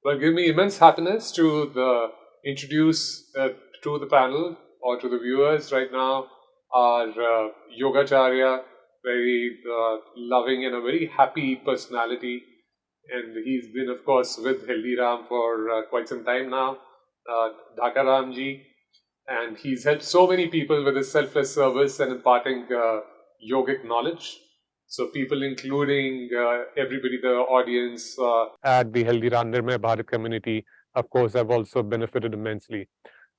Well, give me immense happiness to introduce to the panel or to the viewers right now our Yogacharya, very loving and a very happy personality. And he's been, of course, with Haldiram for quite some time now, Dhaka Ramji. And he's helped so many people with his selfless service and imparting yogic knowledge. So people including everybody, the audience at the Haldiram Nirmay Bharat community, of course, have also benefited immensely.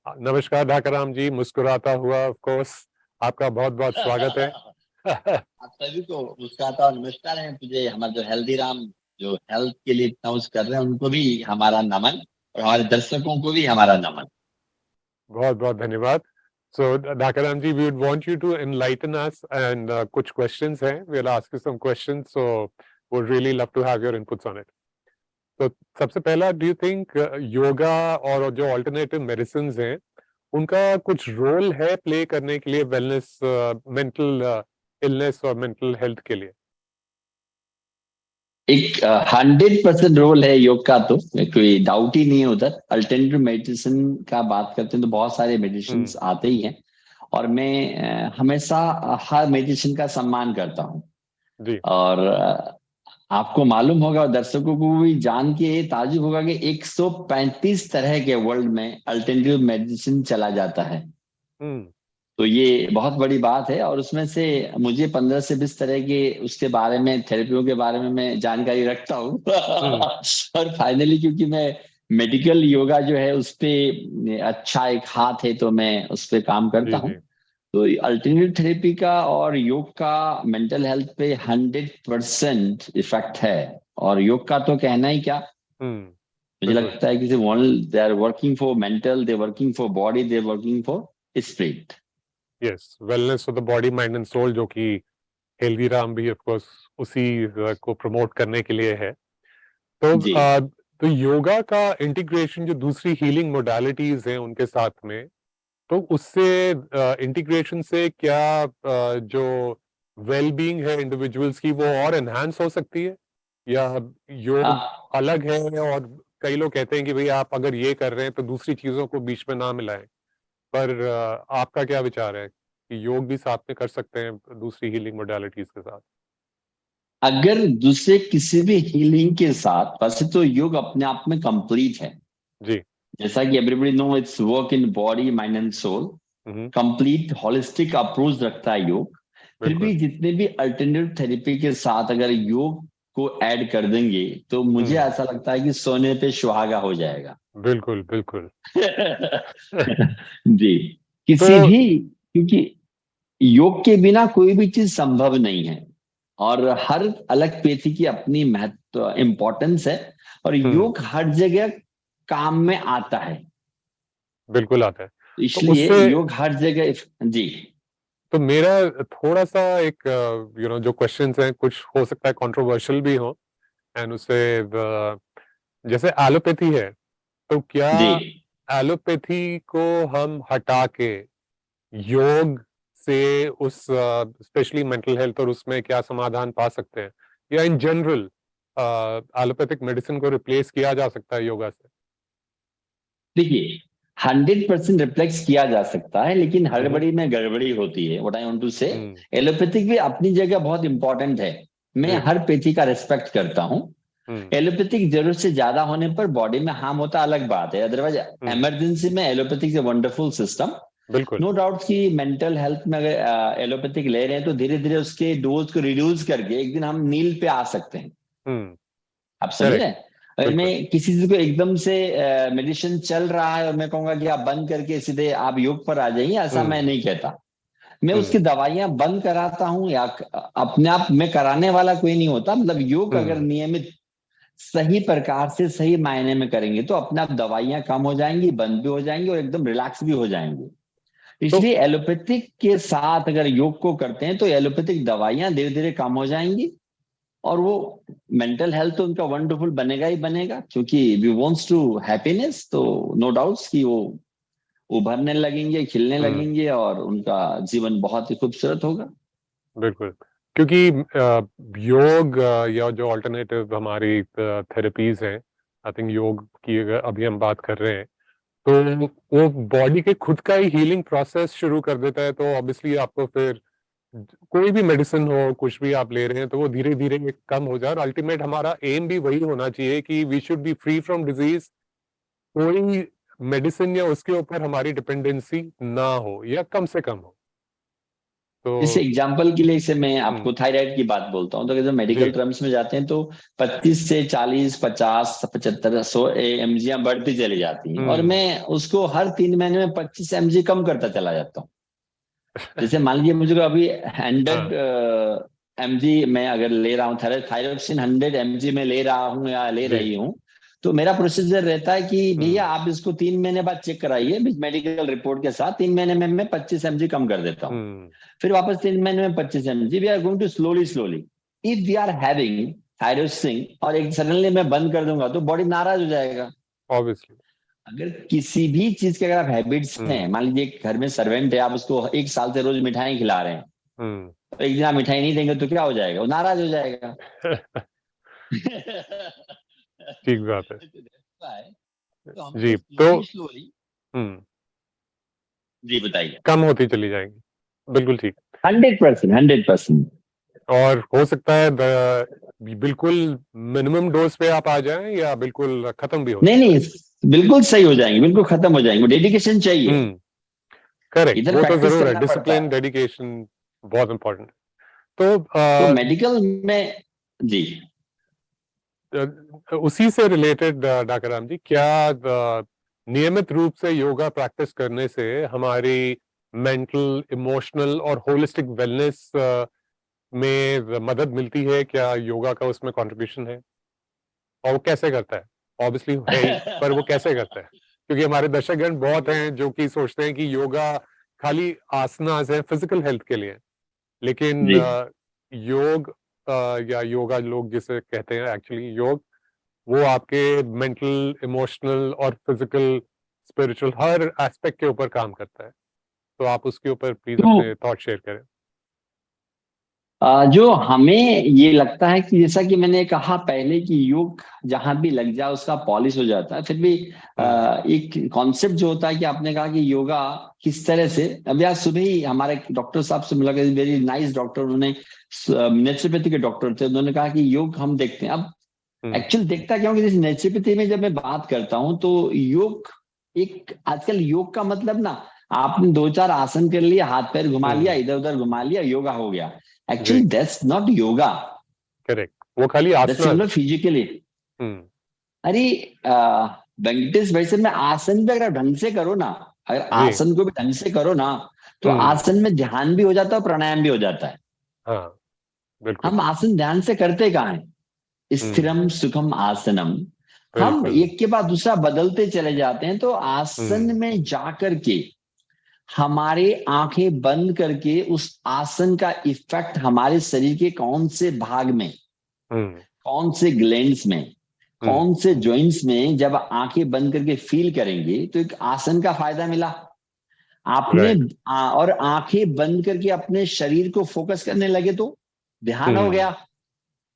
नमस्कार धाकाराम जी, मुस्कुराता हुआ, of course, आपका बहुत बहुत स्वागत है. आप सभी को मुस्कुराता और नमस्कार है. तुझे हमारे जो हल्दीराम जो हेल्थ के लिए इतना कुछ कर रहे हैं उनको भी हमारा नमन और हमारे दर्शकों को भी हमारा नमन. बहुत बहुत धन्यवाद. So Dhakaram ji, we would want you to enlighten us and कुछ questions हैं. We'll ask you some questions, so would really love to have your inputs on it. तो सबसे पहला, do you think योगा और जो alternative medicines हैं, उनका कुछ रोल है प्ले करने के लिए वेलनेस, मेंटल इलनेस और मेंटल हेल्थ के लिए? एक 100% रोल है योग का, तो कोई डाउट ही नहीं है उधर. अल्टरनेटिव मेडिसिन का बात करते हैं तो बहुत सारे मेडिसिन आते ही हैं और मैं हमेशा हर मेडिसिन का सम्मान करता हूँ जी. और आपको मालूम होगा और दर्शकों को भी जान के ताजुब होगा कि 135 तरह के वर्ल्ड में अल्टरनेटिव मेडिसिन चला जाता है. तो ये बहुत बड़ी बात है और उसमें से मुझे 15 से 20 तरह के उसके बारे में, थेरेपियों के बारे में मैं जानकारी रखता हूँ. और फाइनली क्योंकि मैं मेडिकल योगा जो है उस पे अच्छा एक हाथ है तो मैं उस पे काम करता हूँ. तो अल्टरनेटिव थेरेपी का और योग का मेंटल हेल्थ पे 100% इफेक्ट है. और योग का तो कहना ही क्या, मुझे लगता है कि they are working for mental, they working for body, they working for spirit. Yes, wellness for the body, mind and soul, जो कि हल्दीराम भी ऑफ कोर्स उसी को प्रमोट करने के लिए है. तो योगा का इंटीग्रेशन जो दूसरी हीलिंग मोडालिटीज हैं उनके साथ में, तो उससे इंटीग्रेशन से क्या जो वेलबींग है इंडिविजुअल्स की वो और एनहांस हो सकती है, या योग अलग है? और कई लोग कहते हैं कि भाई आप अगर ये कर रहे हैं तो दूसरी चीजों को बीच में ना मिलाएं, पर आपका क्या विचार है कि योग भी साथ में कर सकते हैं दूसरी हीलिंग मोडालिटीज के साथ? अगर दूसरे किसी भी हीलिंग के साथ, वैसे तो योग अपने आप में कंप्लीट है जी. जैसा कि everybody know, it's work in body, mind and soul. Complete holistic approach रखता है योग. फिर भी जितने भी अल्टरनेटिव थेरेपी के साथ अगर योग को ऐड कर देंगे तो मुझे ऐसा लगता है कि सोने पे सुहागा हो जाएगा. बिल्कुल बिल्कुल. जी. किसी भी, क्योंकि योग के बिना कोई भी चीज संभव नहीं है और हर अलग पेथी की अपनी महत्व, इंपॉर्टेंस है और योग हर जगह काम में आता है. बिल्कुल आता है. इसलिए तो योग हर जगह. जी. तो मेरा थोड़ा सा एक जो क्वेश्चंस हैं कुछ हो सकता है कंट्रोवर्शियल भी हो, एंड उससे जैसे एलोपैथी है, तो क्या एलोपैथी को हम हटा के योग से उस स्पेशली मेंटल हेल्थ और उसमें क्या समाधान पा सकते हैं, या इन जनरल एलोपैथिक मेडिसिन को रिप्लेस किया जा सकता है योगा से? देखिए, 100% रिफ्लेक्स किया जा सकता है, लेकिन हड़बड़ी में गड़बड़ी होती है. व्हाट आई वांट टू से, एलोपैथिक भी अपनी जगह बहुत इंपॉर्टेंट है. मैं हर पैथी का रिस्पेक्ट करता हूँ. एलोपैथिक जरूरत से ज्यादा होने पर बॉडी में हार्म होता अलग बात है. अदरवाइज इमरजेंसी में allopathic a wonderful system. No doubt कि मेंटल हेल्थ में अगर एलोपैथिक ले रहे हैं तो धीरे धीरे उसके डोज को रिड्यूस करके एक दिन हम नील पे आ सकते हैं. आप समझ रहे हैं? अगर मैं किसी चीज को एकदम से मेडिसिन चल रहा है और मैं कहूंगा कि आप बंद करके सीधे आप योग पर आ जाइए, ऐसा मैं नहीं कहता. मैं उसकी दवाइयां बंद कराता हूँ या अपने आप में कराने वाला कोई नहीं होता. मतलब योग अगर नियमित सही प्रकार से सही मायने में करेंगे तो अपने आप दवाइयां कम हो जाएंगी, बंद भी हो जाएंगी और एकदम रिलैक्स भी हो जाएंगे. इसलिए एलोपैथिक के साथ अगर योग को करते हैं तो एलोपैथिक दवाइयां धीरे धीरे कम हो जाएंगी और वो मेंटल हेल्थ तो उनका वंडरफुल बनेगा ही बनेगा, क्योंकि वी वांट्स टू हैप्पीनेस. तो नो डाउट्स कि वो उभरने लगेंगे, खिलने लगेंगे और उनका जीवन बहुत ही खूबसूरत होगा. बिल्कुल, क्योंकि योग या जो अल्टरनेटिव हमारी थेरेपीज हैं आई थिंक योग की अगर अभी हम बात कर रहे हैं तो वो बॉडी के खुद का ही हीलिंग प्रोसेस शुरू कर देता है। तो ऑब्वियसली आपको फिर कोई भी मेडिसिन हो, कुछ भी आप ले रहे हैं, तो वो धीरे धीरे कम हो जाए। और अल्टीमेट हमारा एम भी वही होना चाहिए कि we should be free from disease. कोई मेडिसिन या उसके ऊपर हमारी डिपेंडेंसी ना हो या कम से कम हो। तो इस एग्जाम्पल के लिए से मैं आपको थायराइड की बात बोलता हूँ, तो जब मेडिकल टर्म्स में जाते हैं तो 25 से 40, 50, 75, 100 mg बढ़ती चली जाती हैं, और मैं उसको हर 3 महीने में 25 mg कम करता चला जाता हूँ। जैसे मान लीजिए मुझे अभी 100 mg मैं अगर ले रहा हूँ, थायरोक्सिन 100 mg में ले रहा हूँ या ले रही हूँ, तो मेरा प्रोसीजर रहता है कि भैया आप इसको 3 महीने बाद चेक कराइए मेडिकल रिपोर्ट के साथ। 3 महीने में मैं 25 mg कम कर देता हूँ, फिर वापस 3 महीने में 25 mg। We are going to slowly. If we are having thyroxine और एक सडनली मैं बंद कर दूंगा तो बॉडी नाराज हो जाएगा। ऑब्वियसली अगर किसी भी चीज के अगर आप हैबिट्स हैं, मान लीजिए घर में सर्वेंट है, आप उसको 1 साल से रोज मिठाई खिला रहे हैं, तो एक दिन आप मिठाई नहीं देंगे तो क्या हो जाएगा? वो नाराज हो जाएगा। ठीक बात है तो हम जी। तो स्लोली जी बताइए। कम होती चली जाएंगी, बिल्कुल ठीक। 100%। और हो सकता है बिल्कुल मिनिमम डोज पे आप आ जाएं या बिल्कुल खत्म भी हो। नहीं, बिल्कुल सही हो जाएंगे, बिल्कुल खत्म हो जाएंगे। डेडिकेशन चाहिए। करेक्ट, इधर वो तो प्रैक्टिस जरूर है। करना पड़ता डिसिप्लिन, है। डेडिकेशन बहुत इंपॉर्टेंट है। तो तो मेडिकल में जी उसी से रिलेटेड डॉक्टर राम जी, क्या नियमित रूप से योगा प्रैक्टिस करने से हमारी मेंटल, इमोशनल और होलिस्टिक वेलनेस में मदद मिलती है? क्या योगा का उसमें कंट्रीब्यूशन है? और वो कैसे करता है? ऑब्वियसली है ही, पर वो कैसे करता है? क्योंकि हमारे दर्शकगण बहुत हैं जो कि सोचते हैं कि योगा खाली आसनास है, फिजिकल हेल्थ के लिए, लेकिन जी योग या योगा लोग जिसे कहते हैं, एक्चुअली योग वो आपके मेंटल, इमोशनल और फिजिकल, स्पिरिचुअल हर एस्पेक्ट के ऊपर काम करता है। तो आप उसके ऊपर प्लीज तो अपने थॉट शेयर करें। जो हमें ये लगता है कि जैसा कि मैंने कहा पहले कि योग जहां भी लग जाए उसका पॉलिश हो जाता है। फिर भी एक कॉन्सेप्ट जो होता है कि आपने कहा कि योगा किस तरह से, अभी आज सुबह ही हमारे डॉक्टर साहब से मिला, वेरी नाइस डॉक्टर, उन्होंने नेचुरोपैथी के डॉक्टर थे, उन्होंने कहा कि योग हम देखते हैं। अब एक्चुअल देखता क्यों कि जैसे नेचुरोपैथी में जब मैं बात करता हूँ तो योग एक, आजकल योग का मतलब ना आपने 2-4 आसन कर लिया, हाथ पैर घुमा लिया, इधर उधर घुमा लिया, योगा हो गया। Actually that's not yoga. Correct, वो खाली आसना है। फिजिकली अरे वेंकटेश भाई साहब, में आसन भी अगर ढंग से करो ना, अगर आसन को भी ढंग से करो ना, तो आसन में ध्यान भी हो जाता है, प्राणायाम भी हो जाता है। हाँ, बिल्कुल। हम आसन ध्यान से करते कहाँ हैं? स्थिरम सुखम आसनम, हम एक के बाद दूसरा बदलते चले जाते हैं। तो आसन में जाकर के हमारे आंखें बंद करके उस आसन का इफेक्ट हमारे शरीर के कौन से भाग में, कौन से ग्लैंड्स में, कौन से जॉइंट्स में जब आंखें बंद करके फील करेंगे तो एक आसन का फायदा मिला आपने। और आंखें बंद करके अपने शरीर को फोकस करने लगे तो ध्यान हो गया।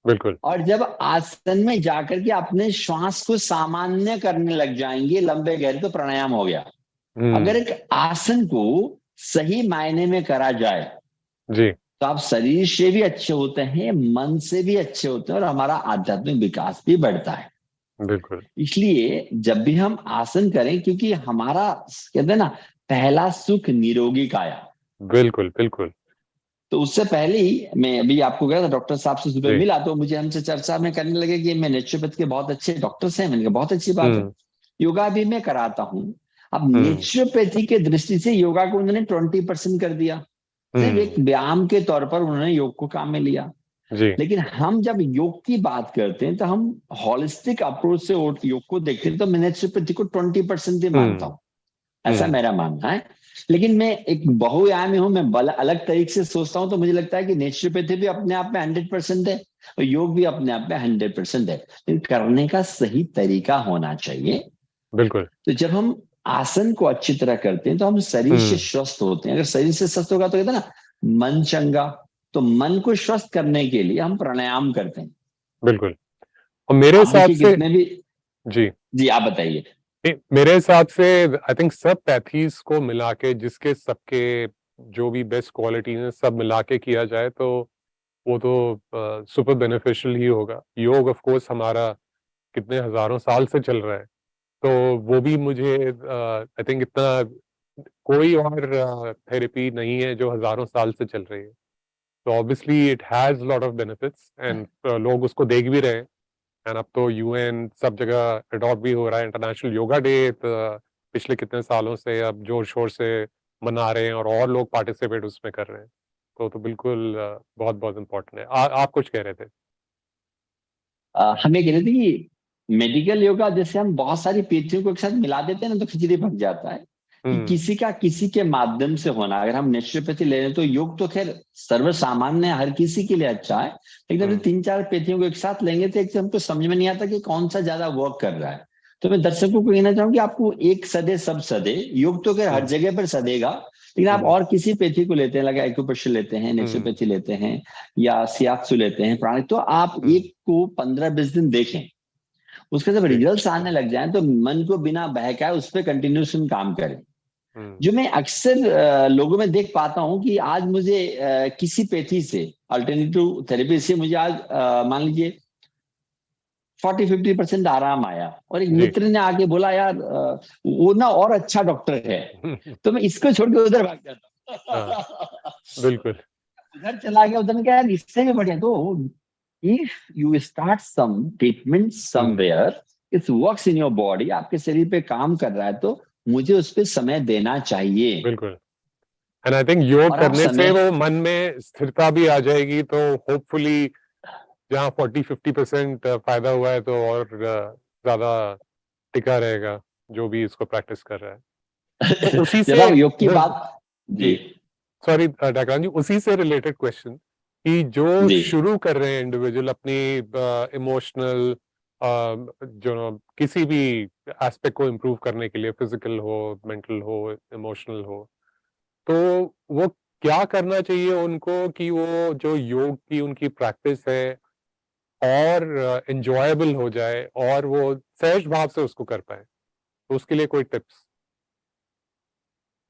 बिल्कुल। और जब आसन में जाकर के अपने श्वास को सामान्य करने लग जाएंगे, लंबे गहरे, तो प्राणायाम हो गया। अगर एक आसन को सही मायने में करा जाए जी, तो आप शरीर से भी अच्छे होते हैं, मन से भी अच्छे होते हैं, और हमारा आध्यात्मिक विकास भी बढ़ता है। बिल्कुल। इसलिए जब भी हम आसन करें, क्योंकि हमारा कहते हैं ना, पहला सुख निरोगी काया। बिल्कुल बिल्कुल। तो उससे पहले ही मैं अभी आपको गया था, डॉक्टर साहब से सुबह मिला, तो मुझे हमसे चर्चा में करने लगे कि मैं नेचुरोपैथ के बहुत अच्छे डॉक्टर्स हैं। मैंने कहा बहुत अच्छी बात है, योगा भी मैं कराता हूँ। अब नेचुरोपैथी के दृष्टि से योगा को उन्होंने 20% कर दिया, सिर्फ एक व्यायाम के तौर पर उन्होंने योग को काम में लिया। लेकिन हम जब योग की बात करते हैं तो हम होलिस्टिक अप्रोच से योग को देखते हैं, तो मैं नेचुरोपैथी को 20% ही मानता हूँ, ऐसा मेरा मानना है। लेकिन मैं एक बहुआयामी हूं, मैं अलग तरीके से सोचता हूं, तो मुझे लगता है कि नेचुरोपैथी भी अपने आप में 100% है और योग भी अपने आप में 100% है, लेकिन करने का सही तरीका होना चाहिए। बिल्कुल। तो जब हम आसन को अच्छी तरह करते हैं तो हम शरीर से स्वस्थ होते हैं। अगर शरीर से स्वस्थ होगा तो कहते हैं ना मन चंगा, तो मन को स्वस्थ करने के लिए हम प्राणायाम करते हैं। बिल्कुल। और मेरे हिसाब से कितने भी जी आप बताइए। मेरे हिसाब से आई थिंक सब पैथीज को मिला के, जिसके सबके जो भी बेस्ट क्वालिटीज हैं सब मिला के किया जाए तो वो तो सुपर बेनिफिशियल ही होगा। योग ऑफ कोर्स हमारा कितने हजारों साल से चल रहा है, तो वो भी मुझे आई थिंक इतना कोई और थेरेपी नहीं है जो हजारों साल से चल रही है। तो obviously it has lot of benefits and लोग उसको देख भी रहे हैं। एंड अब तो यूएन सब जगह अडॉप्ट भी हो रहा है। इंटरनेशनल योगा डे पिछले कितने सालों से अब जोर शोर से मना रहे हैं और लोग पार्टिसिपेट उसमें कर रहे हैं। तो बिल्कुल बहुत बहुत इम्पोर्टेंट है। आप कुछ कह रहे थे? हम ये कह रहे थे कि मेडिकल योगा जैसे हम बहुत सारी पेथियों को एक साथ मिला देते हैं ना तो खिचड़ी पक जाता है, कि किसी का किसी के माध्यम से होना। अगर हम नेचुरोपैथी ले रहे हैं तो योग तो खैर सर्व सामान्य है, हर किसी के लिए अच्छा है, लेकिन अगर 3-4 पेथियों को एक साथ लेंगे तो एक से हमको समझ में नहीं आता कि कौन सा ज्यादा वर्क कर रहा है। तो मैं दर्शकों को कहना चाहूंगी आपको एक सदे सब सदे, योग तो खैर हर जगह पर सदेगा, लेकिन आप और किसी पेथी को लेते हैं, लगा एक्यूप्रेशर लेते हैं, नेचुरोपैथी लेते हैं या सियात्सु लेते हैं, प्राणायाम, तो आप एक को 15-20 दिन देखें, उसके जब रिजल्ट्स आने लग जाएं तो मन को बिना बहकाए उस पर कंटिन्यूशन काम करें। जो मैं अक्सर लोगों में देख पाता हूं कि आज मुझे किसी पेथी से, अल्टरनेटिव थेरेपी से मुझे आज मान लीजिए 40-50% आराम आया, और एक मित्र ने आके बोला यार वो ना और अच्छा डॉक्टर है, तो मैं इसको छोड़ के उधर भाग जाता हूं। बिल्कुल उधर चला गया, उधर क्या यार इससे भी बढ़िया। तो if you start some treatment somewhere, it works in your body, आपके शरीर पे काम कर रहा है, तो मुझे उस पर समय देना चाहिए। बिल्कुल। एंड आई थिंक योग करने से वो मन में स्थिरता भी आ जाएगी, तो होपफुली जहाँ 40-50% फायदा हुआ है तो और ज्यादा टिका रहेगा जो भी इसको प्रैक्टिस कर रहा है। तो उसी जब से आप योग की बात, जी सॉरी डाकराम जी, उसी से रिलेटेड क्वेश्चन कि जो शुरू कर रहे हैं इंडिविजुअल अपनी इमोशनल जो किसी भी एस्पेक्ट को इम्प्रूव करने के लिए, फिजिकल हो, मेंटल हो, इमोशनल हो, तो वो क्या करना चाहिए उनको कि वो जो योग की उनकी प्रैक्टिस है और एंजॉयबल हो जाए और वो सहज भाव से उसको कर पाए? तो उसके लिए कोई टिप्स?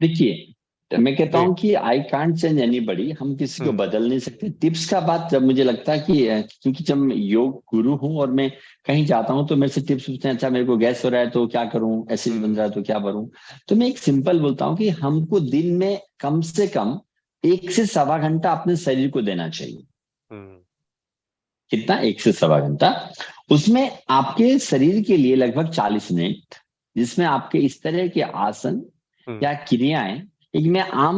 देखिए, मैं कहता हूं कि आई कांट चेंज एनीबॉडी, हम किसी को बदल नहीं सकते। टिप्स का बात जब मुझे लगता है कि क्योंकि जब मैं योग गुरु हूं और मैं कहीं जाता हूं तो मेरे से टिप्स पूछते हैं, अच्छा मेरे को गैस हो रहा है तो क्या करूं, एसिड बन रहा है तो क्या करूं। तो मैं एक सिंपल बोलता हूं कि हमको दिन में कम से कम 1 से सवा घंटा अपने शरीर को देना चाहिए। कितना? 1 से सवा घंटा। उसमें आपके शरीर के लिए लगभग 40 मिनट, जिसमें आपके इस तरह के आसन या क्रियाएं, एक मैं आम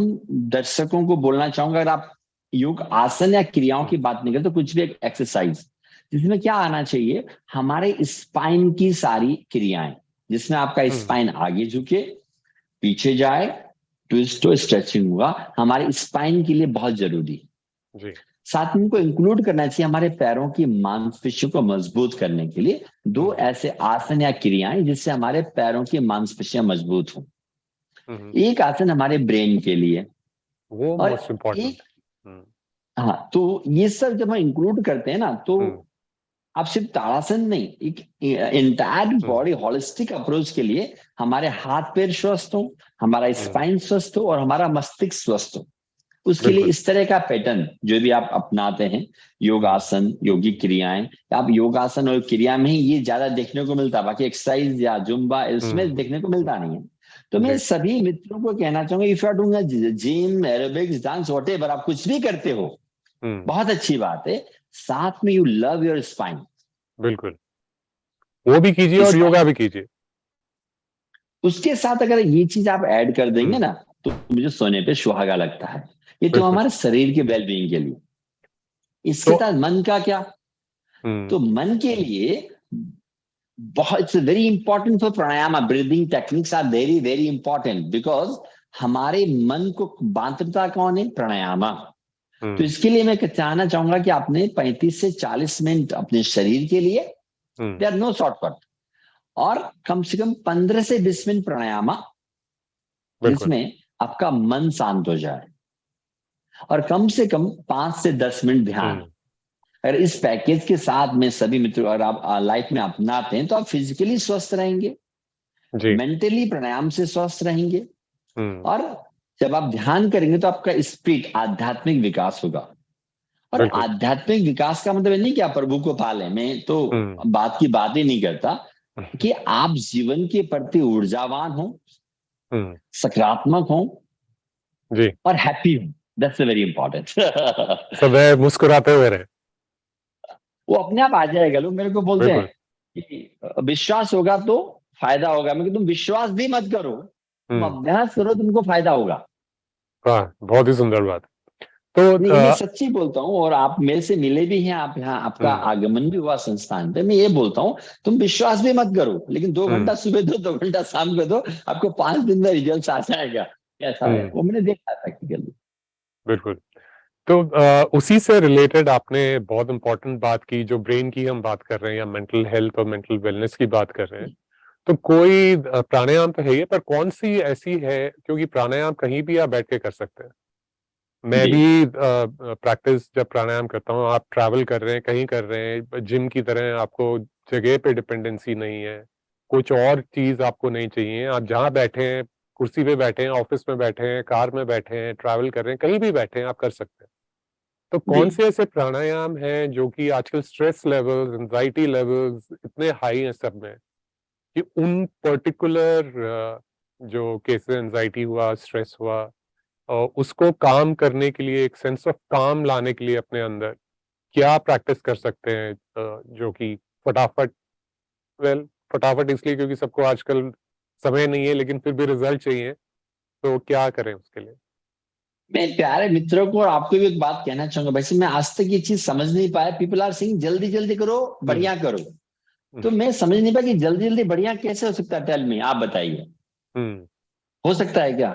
दर्शकों को बोलना चाहूंगा, अगर आप योग आसन या क्रियाओं की बात नहीं करते तो कुछ भी एक एक्सरसाइज, जिसमें क्या आना चाहिए, हमारे स्पाइन की सारी क्रियाएं, जिसमें आपका स्पाइन आगे झुके, पीछे जाए, ट्विस्ट हो, स्ट्रेचिंग हुआ, हमारे स्पाइन के लिए बहुत जरूरी है। साथ में इनको इंक्लूड करना चाहिए हमारे पैरों की मांसपेशियों को मजबूत करने के लिए 2 ऐसे आसन या क्रियाएं जिससे हमारे पैरों की मांसपेशियां मजबूत हों। एक आसन हमारे ब्रेन के लिए, वो और मोस्ट इम्पोर्टेंट। हाँ, तो ये सब जब हम इंक्लूड करते हैं ना, तो आप सिर्फ ताड़ासन नहीं, एक एंटायर बॉडी हॉलिस्टिक अप्रोच के लिए हमारे हाथ पैर स्वस्थ हो, हमारा स्पाइन स्वस्थ हो और हमारा मस्तिष्क स्वस्थ हो, उसके लिए इस तरह का पैटर्न जो भी आप अपनाते हैं, योगासन, योगिक क्रियाएं, आप योगासन और क्रिया में ही ये ज्यादा देखने को मिलता है, बाकी एक्सरसाइज या जुम्बा इसमें देखने को मिलता नहीं है। तो मैं सभी मित्रों को कहना चाहूंगा, if you are doing gym, aerobics, dance, whatever, आप कुछ भी करते हो, बहुत अच्छी बात है, साथ में यू लव योर स्पाइन। बिल्कुल, वो भी कीजिए और योगा भी कीजिए। उसके साथ अगर ये चीज आप ऐड कर देंगे ना, तो मुझे सोने पे सुहागा लगता है। ये तो हमारे शरीर के वेलबींग के लिए। इसके साथ मन का क्या? तो मन के लिए बहुत, it's very important for pranayama, breathing techniques are very very important, because हमारे मन को बांधता कौन है? प्राणायाम। तो इसके लिए मैं कहना चाहूंगा कि आपने 35 से 40 मिनट अपने शरीर के लिए, देयर नो शॉर्टकट, और कम से कम 15 से 20 मिनट प्राणायाम, जिसमें आपका मन शांत हो जाए, और कम से कम 5 से 10 मिनट ध्यान। अगर इस पैकेज के साथ में सभी मित्रों अगर आप लाइफ में अपनाते हैं तो आप फिजिकली स्वस्थ रहेंगे, जी। मेंटली प्राणायाम से स्वस्थ रहेंगे, हम्म। और जब आप ध्यान करेंगे तो आपका स्पिरिट आध्यात्मिक विकास होगा। और बिल्कुल। आध्यात्मिक विकास का मतलब ये नहीं कि आप प्रभु को पालें, मैं तो बात की बात ही नहीं करता, कि आप जीवन के प्रति ऊर्जावान हो, सकारात्मक हो जी। और हैप्पी हो। That's very important. सदैव मुस्कुराते हुए रहे। वो अपने आप आ जाएगा। लोग मेरे को बोलते हैं बिल्कुल। कि विश्वास होगा तो फायदा होगा। मैं तुम विश्वास भी मत करो, तुम अभ्यास करो, तुमको फायदा होगा। वाह, बहुत ही सुंदर बात। तो नहीं, मैं सच्ची बोलता हूँ, और आप मेरे से मिले भी हैं, आप यहाँ आपका आगमन भी हुआ संस्थान पे। मैं ये बोलता हूँ तुम विश्वास भी मत करो, लेकिन 2 घंटा सुबह दो, 2 घंटा शाम को दो, आपको 5 दिन में रिजल्ट आ जाएगा। ऐसा है, वो मैंने देखा प्रैक्टिकली। बिल्कुल। तो उसी से रिलेटेड आपने बहुत इंपॉर्टेंट बात की, जो ब्रेन की हम बात कर रहे हैं या मेंटल हेल्थ और मेंटल वेलनेस की बात कर रहे हैं। तो कोई प्राणायाम तो है ही, पर कौन सी ऐसी है, क्योंकि प्राणायाम कहीं भी आप बैठ के कर सकते हैं। मैं भी प्रैक्टिस जब प्राणायाम करता हूँ, आप ट्रैवल कर रहे हैं, कहीं कर रहे हैं, जिम की तरह आपको जगह पे डिपेंडेंसी नहीं है, कुछ और चीज आपको नहीं चाहिए। आप जहाँ बैठे हैं, कुर्सी पे बैठे हैं, ऑफिस में बैठे हैं, कार में बैठे हैं, ट्रैवल कर रहे हैं, कहीं भी बैठे हैं, आप कर सकते हैं। तो कौन से ऐसे प्राणायाम हैं जो कि आजकल स्ट्रेस लेवल्स, एंजाइटी लेवल्स इतने हाई हैं सब में, कि उन पर्टिकुलर जो केसेस एंजाइटी हुआ, स्ट्रेस हुआ, उसको काम करने के लिए, एक सेंस ऑफ काम लाने के लिए अपने अंदर क्या प्रैक्टिस कर सकते हैं, जो कि फटाफट, फटाफट इसलिए क्योंकि सबको आजकल समय नहीं है, लेकिन फिर भी रिजल्ट चाहिए, तो क्या करें उसके लिए? मैं प्यारे मित्रों को और आपको भी एक बात कहना चाहूंगा। वैसे मैं आज तक ये चीज समझ नहीं पाया, पीपल आर सेइंग जल्दी जल्दी करो, बढ़िया करो। तो मैं समझ नहीं पाया कि जल्दी जल्दी बढ़िया कैसे हो सकता है। टेल मी, आप बताइए, हो सकता है क्या?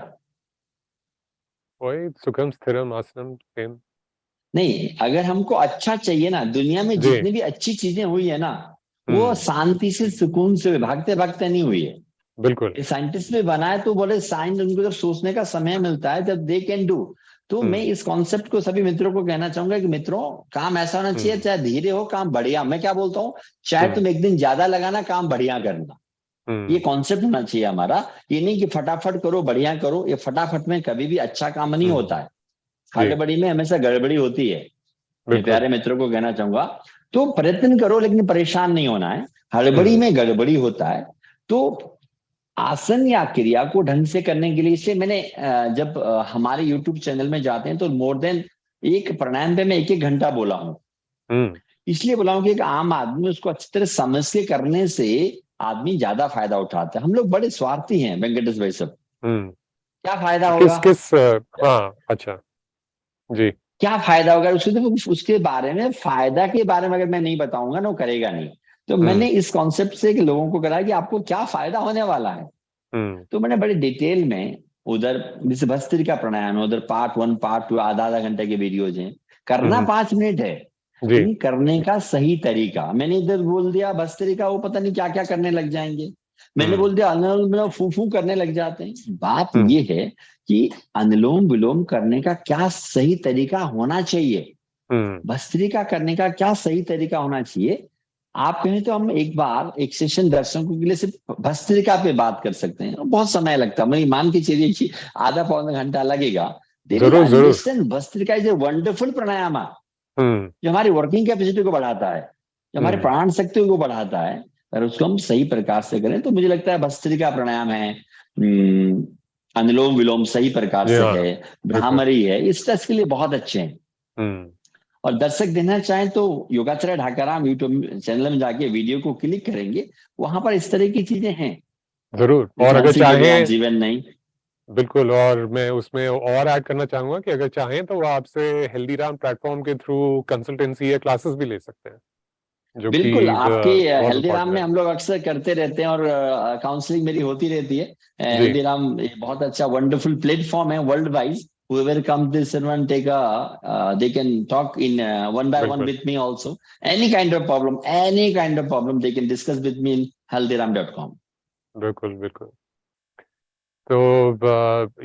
वही सुखम स्थिरम आसनम सेम। नहीं, अगर हमको अच्छा चाहिए ना, दुनिया में जितनी भी अच्छी चीजें हुई है ना, वो शांति से सुकून से भागते भागते नहीं हुई है। बिल्कुल। साइंटिस्ट भी बनाए तो बोले साइंस उनको जब सोचने का समय मिलता है जब दे कैन डू। तो मैं इस कॉन्सेप्ट को सभी मित्रों को कहना चाहूंगा कि मित्रों, काम ऐसा होना चाहिए, चाहे धीरे हो काम बढ़िया। मैं क्या बोलता हूँ, चाहे तुम एक दिन ज्यादा लगाना, काम बढ़िया करना। ये कॉन्सेप्ट होना चाहिए हमारा। ये नहीं कि फटाफट करो, बढ़िया करो। ये फटाफट में कभी भी अच्छा काम नहीं होता है, हड़बड़ी में हमेशा गड़बड़ी होती है। मैं प्यारे मित्रों को कहना चाहूंगा, तो प्रयत्न करो लेकिन परेशान नहीं होना है। हड़बड़ी में गड़बड़ी होता है। तो आसन या क्रिया को ढंग से करने के लिए, इसलिए मैंने जब हमारे YouTube चैनल में जाते हैं तो मोर देन एक प्राणायाम पे मैं 1-1 घंटा बोला हूँ। इसलिए बोला हूँ कि एक आम आदमी उसको अच्छी तरह समझ के करने से आदमी ज्यादा फायदा उठाता है। हम लोग बड़े स्वार्थी हैं वेंकटेश भाई साहब। क्या फायदा होगा? हाँ, अच्छा जी। क्या फायदा होगा उसके बारे में, फायदा के बारे में अगर मैं नहीं बताऊंगा ना, वो करेगा नहीं। तो मैंने इस कॉन्सेप्ट से लोगों को कराया कि आपको क्या फायदा होने वाला है। तो मैंने बड़े डिटेल में उधर, जैसे भस्त्रिका प्राणायाम है, उधर पार्ट 1 पार्ट 2 आधा घंटे के वीडियोज हैं। करना 5 मिनट है, लेकिन करने का सही तरीका। मैंने इधर बोल दिया भस्त्रिका, वो पता नहीं क्या क्या करने लग जाएंगे। मैंने बोल दिया अनुलोम विलोम, फू फू करने लग जाते हैं। बात ये है कि अनुलोम विलोम करने का क्या सही तरीका होना चाहिए, भस्त्रिका करने का क्या सही तरीका होना चाहिए। आप कहें तो हम एक बार एक सेशन दर्शकों के लिए सिर्फ भस्त्रिका पे बात कर सकते हैं। बहुत समय लगता है, मैं मान के चलिए कि आधा पौना घंटा लगेगा। Understand, bhastrika is a wonderful pranayama जो हमारी वर्किंग कैपेसिटी को बढ़ाता है, जो हमारे प्राण शक्ति को बढ़ाता है। अगर उसको हम सही प्रकार से करें तो मुझे लगता है भस्त्रिका प्राणायाम है, अनुलोम विलोम सही प्रकार से है, भ्रामरी है, इस टेस्ट के लिए बहुत अच्छे हैं। और दर्शक देना चाहें तो योगाचार्य ढाकाराम यूट्यूब चैनल में जाके वीडियो को क्लिक करेंगे, वहां पर इस तरह की चीजें हैं। जरूर। और अगर चाहें, जीवन नहीं, बिल्कुल, और मैं उसमें और ऐड करना चाहूंगा कि अगर चाहें तो वो आपसे हेल्दीराम प्लेटफॉर्म के थ्रू कंसल्टेंसी या क्लासेस भी ले सकते हैं, जो कि बिल्कुल। आपकी बहुत हेल्दीराम इम्पोर्टेंट में है। हम लोग अक्सर करते रहते हैं और काउंसलिंग मेरी होती रहती है। हेल्दीराम बहुत अच्छा वंडरफुल प्लेटफॉर्म है world wise. whoever comes this and take they can talk in one by one with me also. Any kind of problem they can discuss with me in healthyram.com. बिल्कुल बिल्कुल। तो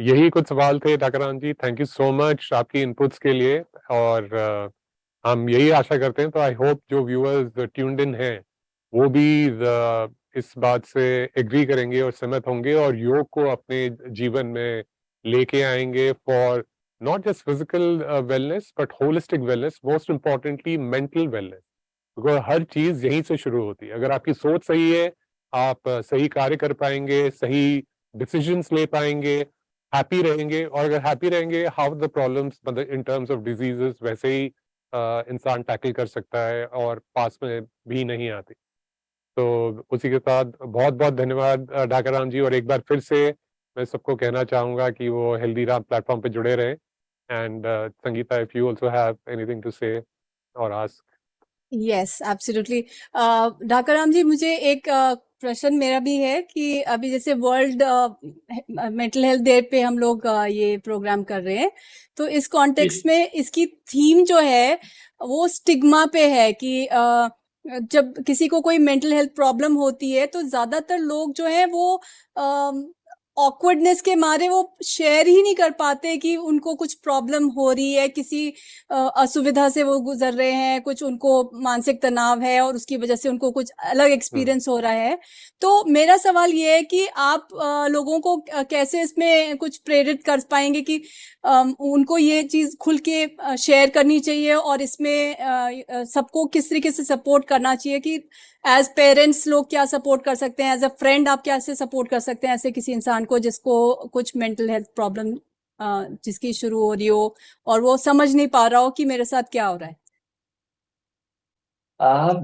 यही कुछ सवाल थे ढाकाराम जी। थैंक यू सो मच आपकी inputs के लिए। और हम यही आशा करते हैं। तो आई होप जो व्यूअर्स ट्यून्ड इन हैं वो भी इस बात से एग्री करेंगे और सहमत होंगे और योग को अपने जीवन में लेके आएंगे for not just physical wellness but holistic wellness, most importantly mental wellness. Because हर चीज यहीं से शुरू होती है। अगर आपकी सोच सही है, आप सही कार्य कर पाएंगे, सही डिसीजंस ले पाएंगे, हैप्पी रहेंगे। और अगर हैप्पी रहेंगे, हाउ द प्रॉब्लम्स मतलब इन टर्म्स ऑफ डिजीजेस वैसे ही इंसान टैकल कर सकता है और पास में भी नहीं आती। तो उसी के साथ बहुत बहुत धन्यवाद ढाकाराम जी। और एक बार फिर से मैं सबको कहना चाहूंगा कि वो हेल्दी राम प्लेटफॉर्म पे जुड़े रहें। And Sangeeta, if you also have anything to say और ask. Yes, absolutely. Dhakaram ji, मुझे एक प्रश्न मेरा भी है कि अभी जैसे वर्ल्ड मेंटल हेल्थ डे पे हम लोग ये प्रोग्राम कर रहे हैं, तो इस कॉन्टेक्स्ट में इसकी थीम जो है वो स्टिग्मा पे है कि जब किसी को कोई मेंटल हेल्थ प्रॉब्लम होती है तो ज्यादातर लोग जो है वो ऑकवर्डनेस के मारे वो शेयर ही नहीं कर पाते कि उनको कुछ प्रॉब्लम हो रही है, किसी असुविधा से वो गुजर रहे हैं, कुछ उनको मानसिक तनाव है और उसकी वजह से उनको कुछ अलग एक्सपीरियंस हो रहा है। तो मेरा सवाल ये है कि आप लोगों को कैसे इसमें कुछ प्रेरित कर पाएंगे कि उनको ये चीज खुल के शेयर करनी चाहिए और इसमें सबको किस तरीके से सपोर्ट करना चाहिए कि एज पेरेंट्स लोग क्या सपोर्ट कर सकते हैं, एज अ फ्रेंड आप कैसे सपोर्ट कर सकते हैं ऐसे किसी इंसान को जिसको कुछ मेंटल हेल्थ प्रॉब्लम जिसकी शुरू हो रही हो और वो समझ नहीं पा रहा हो कि मेरे साथ क्या हो रहा है।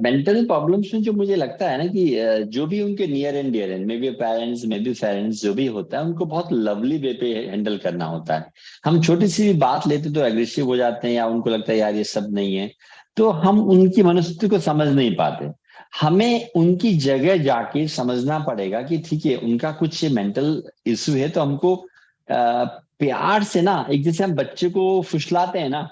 मेंटल प्रॉब्लम्स में जो मुझे लगता है ना कि जो भी उनके near and dear and maybe parents जो भी होता है उनको बहुत लवली वे पे हैंडल करना होता है। हम छोटी सी भी बात लेते तो एग्रेसिव हो जाते हैं या उनको लगता है यार ये सब नहीं है, तो हम उनकी मनोस्थिति को समझ नहीं पाते। हमें उनकी जगह जाके समझना पड़ेगा कि ठीक है उनका कुछ मेंटल इश्यू है, तो हमको प्यार से ना, एक जैसे हम बच्चे को फुसलाते हैं ना,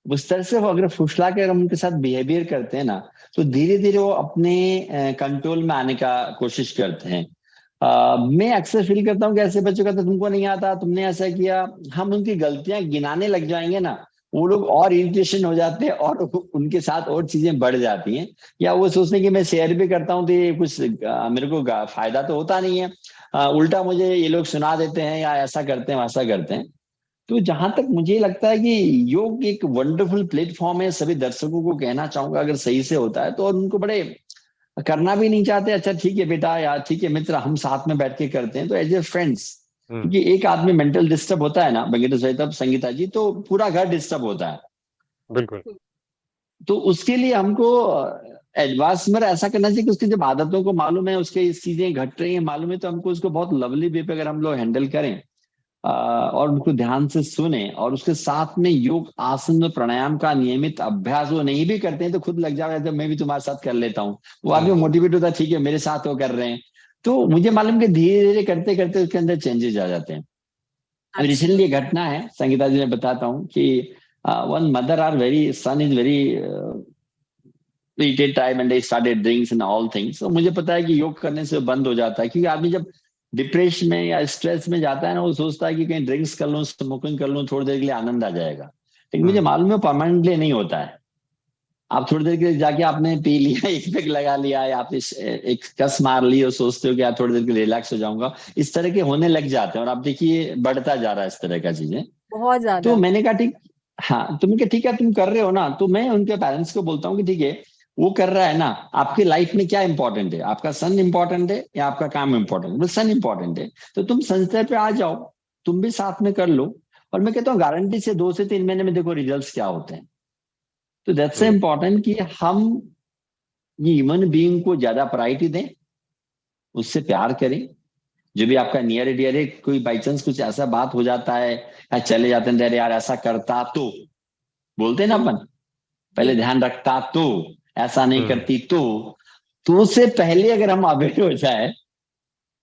उस तरह से अगर फुसला कर हम उनके साथ बिहेवियर करते हैं ना, तो धीरे धीरे वो अपने कंट्रोल में आने का कोशिश करते हैं। मैं अक्सर फील करता हूँ कि ऐसे बच्चों का तो तुमको नहीं आता, तुमने ऐसा किया, हम उनकी गलतियां गिनाने लग जाएंगे ना, वो लोग और इरिटेशन हो जाते हैं और उनके साथ और चीजें बढ़ जाती हैं। या वो सोचते हैं कि मैं शेयर भी करता हूँ तो ये कुछ मेरे को फायदा तो होता नहीं है, उल्टा मुझे ये लोग सुना देते हैं या ऐसा करते हैं वैसा करते हैं। तो जहां तक मुझे लगता है कि योग एक वंडरफुल प्लेटफॉर्म है, सभी दर्शकों को कहना चाहूंगा अगर सही से होता है तो, और उनको बड़े करना भी नहीं चाहते, अच्छा ठीक है बेटा या ठीक है मित्र हम साथ में बैठ के करते हैं, तो एज ए फ्रेंड्स। क्योंकि एक आदमी मेंटल डिस्टर्ब होता है ना बगैर सही, तब संगीता जी तो पूरा घर डिस्टर्ब होता है। बिल्कुल। तो उसके लिए हमको एडवांस में ऐसा करना चाहिए कि उसकी जब आदतों को मालूम है, उसके इस चीजें घट रही है मालूम है, तो हमको उसको बहुत लवली वे पे अगर हम लोग हैंडल करें और उनको ध्यान से सुने और उसके साथ में योग आसन और प्राणायाम का नियमित अभ्यास, वो नहीं भी करते हैं तो खुद लग जाएगा जब मैं भी तुम्हारे साथ कर लेता हूँ, वो आदमी मोटिवेट होता है, ठीक है मेरे साथ वो कर रहे हैं। तो मुझे मालूम कि धीरे धीरे करते करते उसके अंदर चेंजेस आ जाते हैं। रिसेंटली घटना है संगीता जी, मैं बताता हूँ कि one mother are very son is very take time and they started drinks and all things. तो मुझे पता है कि योग करने से बंद हो जाता है, क्योंकि आदमी जब डिप्रेशन में या स्ट्रेस में जाता है ना, वो सोचता है कि कहीं ड्रिंक्स कर लूं, स्मोकिंग कर लूं, थोड़ी देर के लिए आनंद आ जाएगा। लेकिन मुझे मालूम है परमानेंटली नहीं होता है। आप थोड़ी देर के लिए जाके आपने पी लिया, एक पैक लगा लिया या आपने एक कस मार ली और सोचते हो कि यार थोड़ी देर के लिए रिलैक्स हो जाऊंगा, इस तरह के होने लग जाते हैं और आप देखिए बढ़ता जा रहा है इस तरह का चीजें बहुत ज्यादा। तो मैंने कहा ठीक, हाँ तो मैं कहा ठीक है तुम कर रहे हो ना, तो मैं उनके पेरेंट्स को बोलता हूँ कि ठीक है वो कर रहा है ना, आपकी लाइफ में क्या इंपॉर्टेंट है, आपका सन इंपॉर्टेंट है या आपका काम इंपॉर्टेंट है? सन इंपॉर्टेंट है तो तुम संस्था पे आ जाओ, तुम भी साथ में कर लो, और मैं कहता हूँ गारंटी से 2 से 3 महीने में देखो रिजल्ट्स क्या होते हैं। तो दैट्स इंपॉर्टेंट कि हम ये ह्यूमन बीइंग को ज्यादा प्रायोरिटी दें, उससे प्यार करें। जो भी आपका नियर डियर है, कोई बाई चांस कुछ ऐसा बात हो जाता है या चले जाते हैं यार ऐसा करता तो, बोलते हैं ना अपन, पहले ध्यान रखता तो, ऐसा नहीं करती तो उससे पहले अगर हम अवेयर हो जाए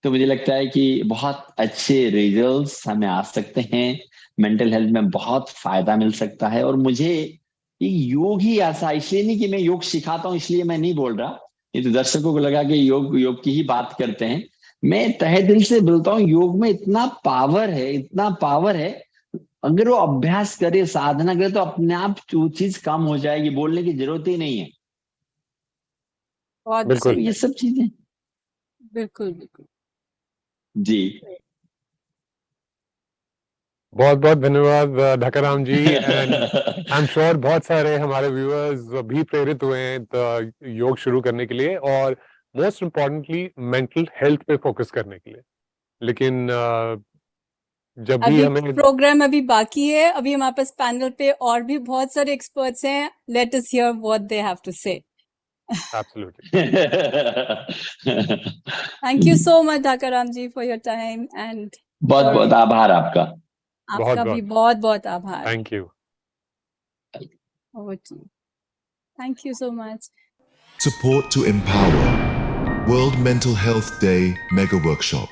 तो मुझे लगता है कि बहुत अच्छे रिजल्ट्स हमें आ सकते हैं, मेंटल हेल्थ में बहुत फायदा मिल सकता है। और मुझे योग ही ऐसा, इसलिए नहीं कि मैं योग सिखाता हूं इसलिए मैं नहीं बोल रहा, ये तो दर्शकों को लगा कि योग की ही बात करते हैं। मैं तहे दिल से बोलता हूँ योग में इतना पावर है, इतना पावर है। अगर वो अभ्यास करे, साधना करे, तो अपने आप वो चीज कम हो जाएगी, बोलने की जरूरत ही नहीं है। बहुत बिल्कुल। तो सही। ये सब चीजें बिल्कुल बिल्कुल। जी। बहुत बहुत धन्यवाद ढाकाराम जी। एंड आई एम श्योर बहुत सारे हमारे व्यूअर्स भी प्रेरित हुए हैं योग शुरू करने के लिए, और मोस्ट इम्पोर्टेंटली मेंटल हेल्थ पे फोकस करने के लिए। लेकिन जब भी अभी हमें प्रोग्राम अभी बाकी है, अभी हमारे पास पैनल पे और भी बहुत सारे एक्सपर्ट्स हैं। Let us hear what they have to say. Absolutely thank you so much Dhakaram ji for your time and बहुत बहुत आभार आपका। आपका भी बहुत बहुत आभार। Thank you. Thank you so much. Support to Empower World Mental Health Day Mega Workshop.